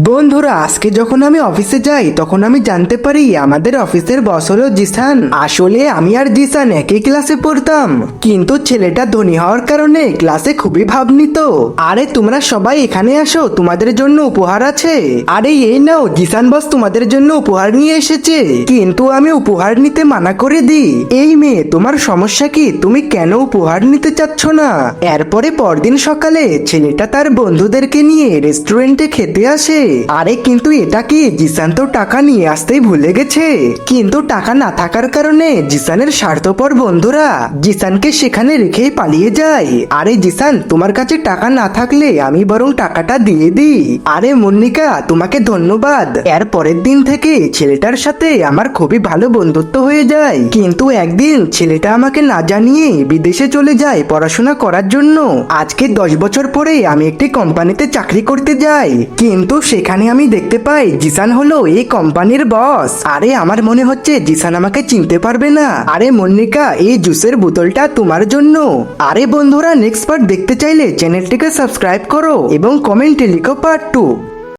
বন্ধুরা, আজকে যখন আমি অফিসে যাই তখন আমি জানতে পারি আমাদের অফিসের বস হলো জিসান। আসলে আমি আর জিসান একই ক্লাসে পড়তাম, কিন্তু ছেলেটা ধনী হওয়ার কারণে ক্লাসে খুবই ভাব নিত। আরে তোমরা সবাই এখানে আসো, তোমাদের জন্য উপহার আছে। আরে এই নাও, জিসান বস তোমাদের জন্য উপহার নিয়ে এসেছে। কিন্তু আমি উপহার নিতে মানা করে দিই। এই মেয়ে, তোমার সমস্যা কি? তুমি কেন উপহার নিতে চাচ্ছ না? এরপরে পরদিন সকালে ছেলেটা তার বন্ধুদেরকে নিয়ে রেস্টুরেন্টে খেতে আসে। আরে কিন্তু এটা কি? জিসান তো টাকা নিয়ে আসতেই ভুলে গেছে। কিন্তু টাকা না থাকার কারণে জিসানের স্বার্থপর বন্ধুরা জিসানকে সেখানে রেখেই পালিয়ে যায়। আরে জিসান, তোমার কাছে টাকা না থাকলে আমি বরং টাকাটা দিয়ে দিই। আরে মুন্নিকা, তোমাকে ধন্যবাদ। এর পরের দিন থেকে ছেলেটার সাথে আমার খুবই ভালো বন্ধুত্ব হয়ে যায়। কিন্তু একদিন ছেলেটা আমাকে না জানিয়ে বিদেশে চলে যায় পড়াশোনা করার জন্য। আজকে 10 বছর পরে আমি একটি কোম্পানিতে চাকরি করতে যাই, কিন্তু সেখানে আমি দেখতে পাই জিসান হলো এই কোম্পানির বস। আরে আমার মনে হচ্ছে জিসান আমাকে চিনতে পারবে না। আরে মন্নিকা, এই জুসের বোতলটা তোমার জন্য। আরে বন্ধুরা, নেক্সট পার্ট দেখতে চাইলে চ্যানেলটিকে সাবস্ক্রাইব করো এবং কমেন্টে লিখো পার্ট 2।